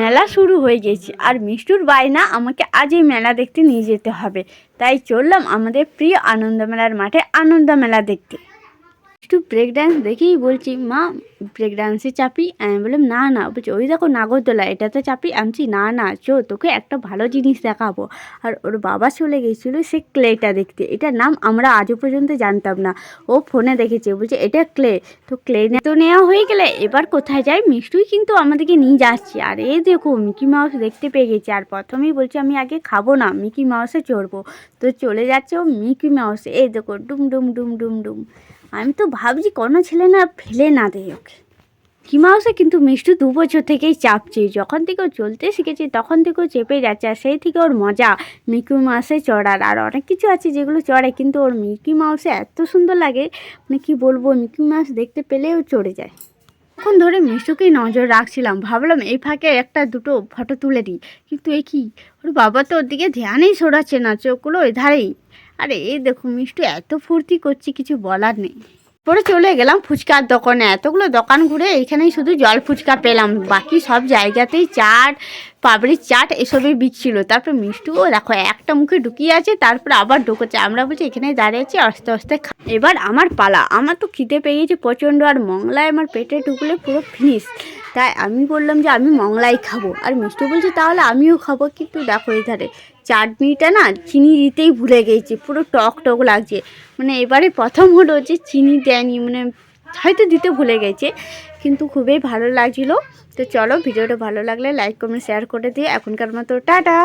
মেলা শুরু হয়ে গেছে আর মিষ্টুর বায়না আমাকে আজ এই মেলা দেখতে নিয়ে যেতে হবে। তাই চললাম আমাদের প্রিয় আনন্দ মেলার মাঠে আনন্দ মেলা দেখতে। একটু ব্রেক ডান্স দেখেই বলছি, মা ব্রেক ডান্সে চাপি? আমি বললাম না না। বলছি ওই দেখো নাগরদোলা, এটাতে চাপি? আমি না না, চো তোকে একটা ভালো জিনিস দেখাবো। আর ওর বাবা চলে গেছিলো সে ক্লেটা দেখতে। এটার নাম আমরা আজও পর্যন্ত জানতাম না, ও ফোনে দেখেছে। বলছে এটা ক্লে। তো ক্লে তো নেওয়া হয়ে গেলে এবার কোথায় যাই? মিষ্টুই কিন্তু আমাদেরকে নিয়ে যাচ্ছে। আর এই দেখো মিকি মাউস দেখতে পেয়ে গেছে। আর প্রথমেই বলছে আমি আগে খাবো না, মিকি মাউসে চড়বো। তো চলে যাচ্ছে ও মিকি মাউসে। এই দেখো ডুম ডুম ডুম ডুম ডুম। আমি তো ভাবছি কোনো ছেলে না ফেলে না দেয় ওকে। মিকি মাউসে কিন্তু মিষ্টু 2 বছর থেকেই চাপছে। যখন থেকে ও চলতে শিখেছে তখন থেকে ও চেপে যাচ্ছে। আর সেই থেকে ওর মজা মিকি মাউসে চড়ার। আর অনেক কিছু আছে যেগুলো চড়ে, কিন্তু ওর মিকি মাউসে এত সুন্দর লাগে, মানে কি বলবো, মিকি মাউস দেখতে পেলেও চড়ে যায়। তখন ধরে মিষ্টুকেই নজর রাখছিলাম, ভাবলাম এই ফাঁকে একটা দুটো ফটো তুলে দিই। কিন্তু এ কি, ওর বাবা তো ওর দিকে ধ্যানেই সরাচ্ছে না, চোখগুলো এধারেই। আরে এই দেখো মিষ্টু এত ফুর্তি করছি কিছু বলার নেই। পরে চলে গেলাম ফুচকার দোকানে। এতগুলো দোকান ঘুরে এইখানেই শুধু জল ফুচকা পেলাম, বাকি সব জায়গাতেই চাট, পাপড়ির চাট এসবই বিচ্ছিল। তারপর মিষ্টুও দেখো একটা মুখে ঢুকিয়ে আছে, তারপর আবার ঢুকেছে। আমরা বলছি এখানেই দাঁড়িয়ে আছি, আস্তে আস্তে এবার আমার পালা। আমার তো খিদে পেয়ে গেছে প্রচণ্ড, আর মংলায় আমার পেটে ঢুকলে পুরো ফিনিশ। তাই আমি বললাম যে আমি মংলাই খাবো। আর মিষ্টু বলছে তাহলে আমিও খাবো। কিন্তু দেখো এই ধারে চাটনিটা না চিনি দিতেই ভুলে গেছি, পুরো টক টক লাগছে। মানে এবারে প্রথম হলো যে চিনি দেয়নি, মানে হয়তো দিতে ভুলে গেছে, কিন্তু খুবই ভালো লাগছিলো। তো চলো, ভিডিওটা ভালো লাগলে লাইক কমেন্ট শেয়ার করে দিয়ে এখনকার মতো টাটা।